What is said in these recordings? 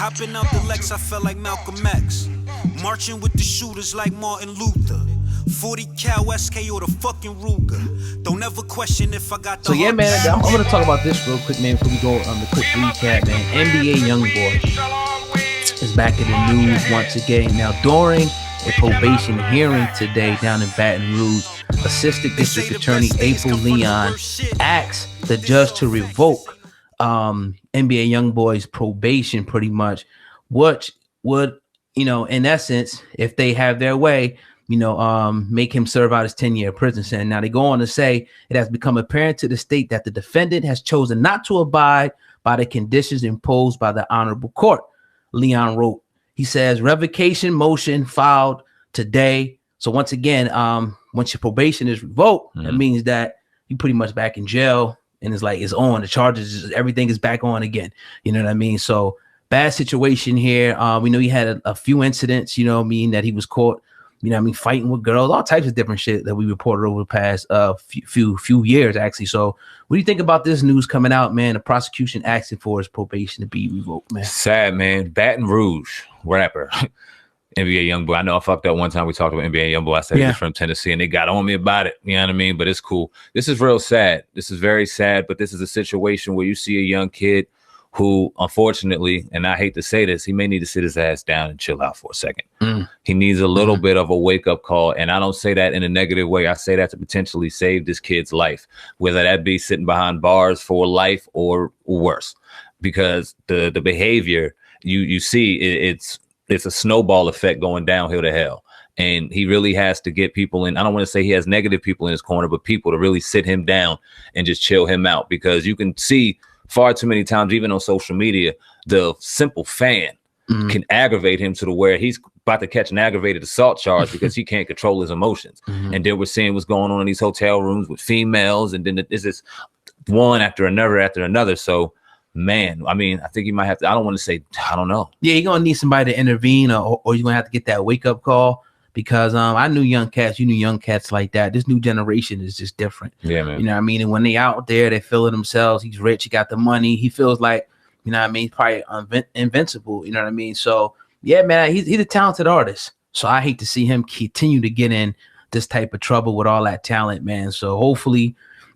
Hopping out the Lex, I felt like Malcolm X. Marching with the shooters like Martin Luther. 40 cal SK or the fucking Ruger. Don't ever question if I got the So yeah, man, I'm gonna talk about this real quick, man, before we go on the quick recap, man. NBA Youngboy is back in the news once again. Now, during a probation hearing today down in Baton Rouge, Assistant District Attorney April Leon asked the judge to revoke NBA Youngboy's probation, pretty much, which would, in essence, if they have their way, make him serve out his 10-year prison sentence. Now, they go on to say it has become apparent to the state that the defendant has chosen not to abide by the conditions imposed by the honorable court. Leon wrote, he says, revocation motion filed today. So once again, once your probation is revoked, that means that you pretty much back in jail, and it's on. The charges, everything is back on again. You know what I mean? So bad situation here. We know he had a few incidents, that he was caught, fighting with girls, all types of different shit that we reported over the past few years, actually. So what do you think about this news coming out, man? The prosecution asking for his probation to be revoked, man. Sad, man. Baton Rouge rapper, NBA Youngboy. I know I fucked up one time. We talked about NBA Youngboy. I said he was from Tennessee, and they got on me about it. You know what I mean? But it's cool. This is real sad. This is very sad. But this is a situation where you see a young kid who, unfortunately, and I hate to say this, he may need to sit his ass down and chill out for a second. He needs a little bit of a wake-up call, and I don't say that in a negative way. I say that to potentially save this kid's life, whether that be sitting behind bars for life or worse, because the behavior you see, it's a snowball effect going downhill to hell. And he really has to get people in. I don't want to say he has negative people in his corner, but people to really sit him down and just chill him out, because you can see far too many times, even on social media, the simple fan can aggravate him to the where he's about to catch an aggravated assault charge because he can't control his emotions. And then we're seeing what's going on in these hotel rooms with females, and then it's just one after another. So, man, I mean, I think you might have to, I don't want to say, I don't know. Yeah, you're going to need somebody to intervene, or you're going to have to get that wake-up call, because I knew young cats, you knew young cats like that. This new generation is just different. Yeah, man. You know what I mean? And when they out there, they feeling themselves. He's rich. He got the money. He feels like, you know what I mean, probably invincible. You know what I mean? So, yeah, man, he's a talented artist. So I hate to see him continue to get in this type of trouble with all that talent, man. So hopefully,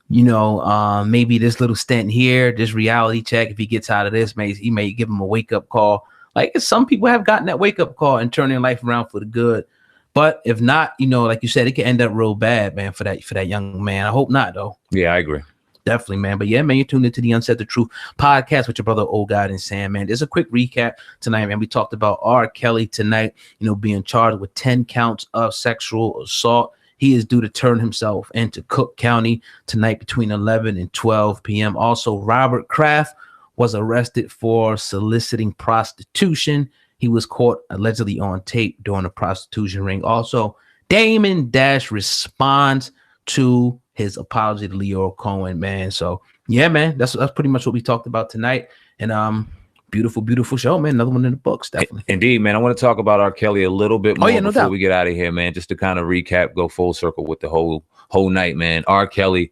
maybe this little stint here, this reality check, if he gets out of this, he may give him a wake-up call. Like, some people have gotten that wake-up call and turn their life around for the good. But if not, like you said, it could end up real bad, man, for that young man. I hope not, though. Yeah, I agree. Definitely, man. But yeah, man, you're tuned into the Uncensored Truth podcast with your brother, Old God and Sam, man. There's a quick recap tonight, man. We talked about R. Kelly tonight, being charged with 10 counts of sexual assault. He is due to turn himself into Cook County tonight between 11 and 12 p.m. Also, Robert Kraft was arrested for soliciting prostitution. He was caught allegedly on tape during a prostitution ring. Also, Damon Dash responds to his apology to Lyor Cohen, man. So, yeah, man, that's pretty much what we talked about tonight. And beautiful show, man. Another one in the books, definitely. Indeed, man. I want to talk about R. Kelly a little bit more before we get out of here, man. Just to kind of recap, go full circle with the whole night, man. R. Kelly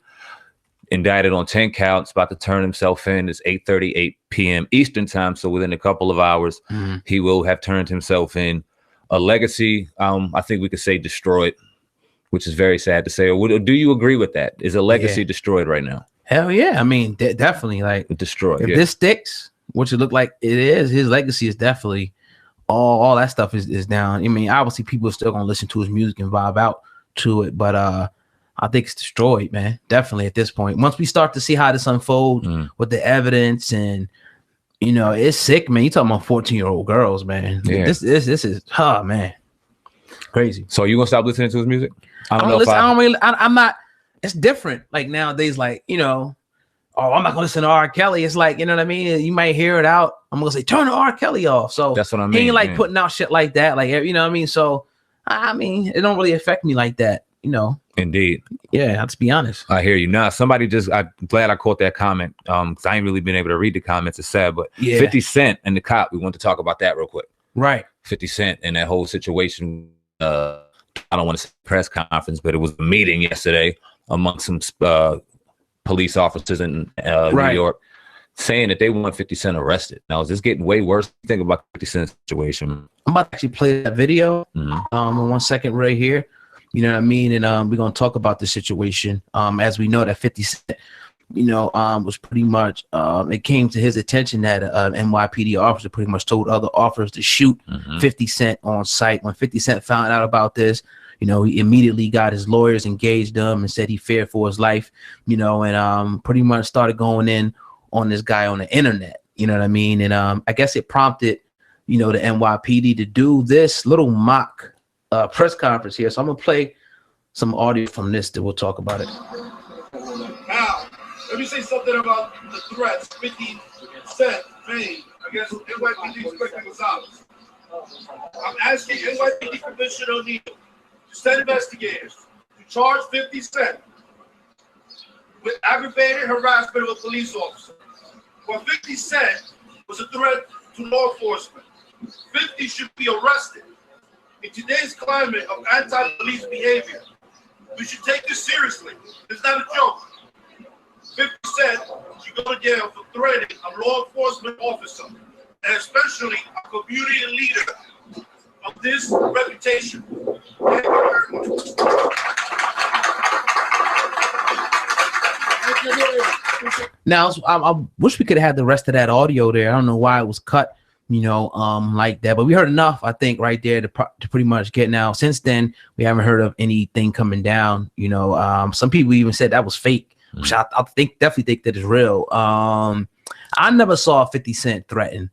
indicted on 10 counts, about to turn himself in. It's 8:38 p.m. Eastern time, so within a couple of hours, he will have turned himself in. A legacy, I think we could say destroyed, which is very sad to say. Or do you agree with that? Is a legacy destroyed right now? Hell yeah. I mean, definitely, like, destroyed. If this sticks, which it looked like it is, his legacy is definitely all that stuff is down. I mean, obviously people are still gonna listen to his music and vibe out to it, but I think it's destroyed, man. Definitely at this point. Once we start to see how this unfolds with the evidence, and it's sick, man. You talking about 14-year-old girls, man. Yeah. This is man, crazy. So you gonna stop listening to his music? I'm not. It's different. Like nowadays, like I'm not gonna listen to R. Kelly. It's like, you know what I mean? You might hear it out. I'm gonna say, turn the R. Kelly off. So that's what I mean. He ain't like putting out shit like that. Like, you know what I mean? So I mean, it don't really affect me like that, Indeed. Yeah, let's be honest. I hear you. Now, I'm glad I caught that comment. Because I ain't really been able to read the comments. It's sad, but 50 Cent and the cop, we want to talk about that real quick. Right. 50 Cent and that whole situation. I don't want to say press conference, but it was a meeting yesterday amongst some police officers in New York. saying that they want 50 Cent arrested. Now, is this getting way worse? Think about 50 Cent's situation. I'm about to actually play that video in 1 second right here. You know what I mean? And we're going to talk about the situation. As we know that 50 Cent, was pretty much, it came to his attention that NYPD officer pretty much told other officers to shoot 50 Cent on sight. When 50 Cent found out about this, he immediately got his lawyers engaged him and said he feared for his life, and pretty much started going in on this guy on the internet. You know what I mean? And I guess it prompted, the NYPD to do this little mock press conference here. So I'm going to play some audio from this that we'll talk about it. Now, let me say something about the threats 50 Cent made against NYPD Inspector Gonzalez. I'm asking NYPD Commissioner O'Neill to send investigators to charge 50 Cent with aggravated harassment of a police officer. Well, 50 Cent was a threat to law enforcement. 50 should be arrested. In today's climate of anti-police behavior, we should take this seriously. It's not a joke. 50 Cent should go to jail for threatening a law enforcement officer, and especially a community leader of this reputation. Thank you very much. Now, I wish we could have had the rest of that audio there. I don't know why it was cut, like that. But we heard enough, I think, right there to pretty much get now. Since then, we haven't heard of anything coming down. Some people even said that was fake, which I definitely think that is real. I never saw 50 Cent threaten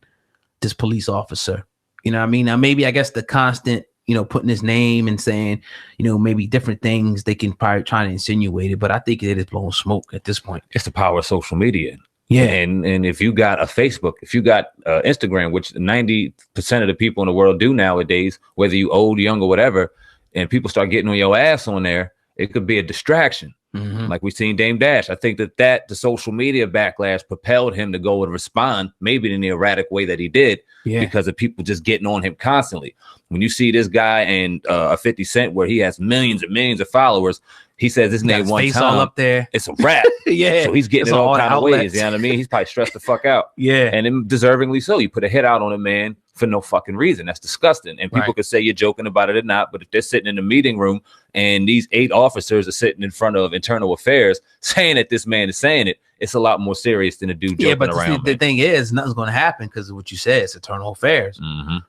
this police officer. You know what I mean? Now, maybe I guess the constant, putting his name and saying, maybe different things they can probably try to insinuate it. But I think it is blowing smoke at this point. It's the power of social media. Yeah. And if you got a Facebook, if you got Instagram, which 90% of the people in the world do nowadays, whether you old, young, or whatever, and people start getting on your ass on there, it could be a distraction. Like we seen Dame Dash. I think that the social media backlash propelled him to go and respond, maybe in the erratic way that he did, because of people just getting on him constantly. When you see this guy and a 50 Cent where he has millions and millions of followers, he says his name one time, all up there. It's a wrap. Yeah. So he's getting it all kind of ways. You know what I mean? He's probably stressed the fuck out. Yeah. And then deservingly so. You put a hit out on a man for no fucking reason. That's disgusting. And people could say you're joking about it or not, but if they're sitting in the meeting room and these 8 officers are sitting in front of internal affairs saying that this man is saying it, it's a lot more serious than a dude joking around. But the thing is, nothing's going to happen because of what you said. It's internal affairs.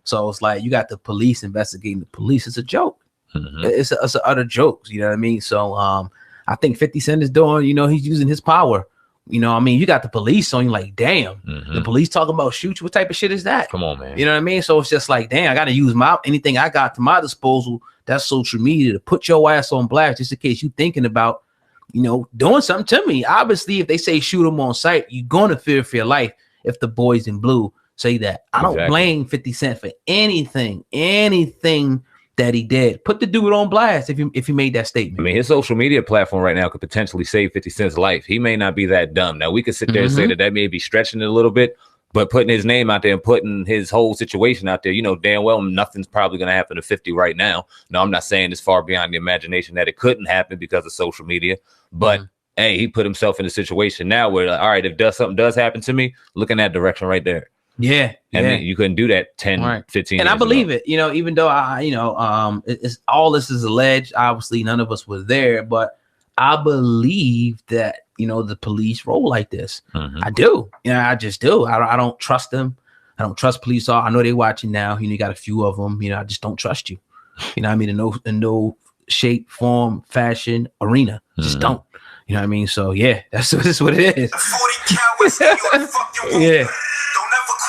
So it's like you got the police investigating the police. It's a joke. It's a utter joke. You know what I mean? So I think 50 Cent is doing, he's using his power. You got the police on you like, damn, the police talking about shoot you. What type of shit is that? Come on, man. You know what I mean? So it's just like, damn, I got to use anything I got to my disposal. That's social media to put your ass on blast just in case you thinking about, doing something to me. Obviously, if they say shoot them on sight, you're going to fear for your life if the boys in blue say that. I don't blame 50 Cent for anything that he did. Put the dude on blast if he made that statement. I mean, his social media platform right now could potentially save 50 Cent's life. He may not be that dumb. Now, we could sit there and say that may be stretching it a little bit, but putting his name out there and putting his whole situation out there, damn well nothing's probably going to happen to 50 right now. No, I'm not saying it's far beyond the imagination that it couldn't happen because of social media, but hey, he put himself in a situation now where, all right, if something does happen to me, look in that direction right there. Yeah. I mean, you couldn't do that 10, 15 and years I believe ago. it, even though it's all this is alleged. Obviously, none of us were there, but I believe that, the police roll like this. I do. I just do. I don't trust them. I don't trust police. I know they're watching now. You got a few of them. I just don't trust you. In no shape, form, fashion, arena. Just don't. You know what I mean? So, yeah, that's what it is. Yeah.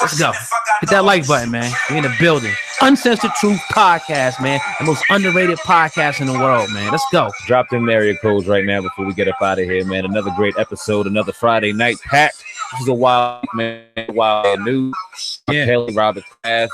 Let's go. Hit that like button, man. We in the building. Uncensored Truth Podcast, man. The most underrated podcast in the world, man. Let's go. Drop them area codes right now before we get up out of here, man. Another great episode, another Friday night packed. This is a wild, man. Wild news. Yeah. Kelly, Robert Kraft.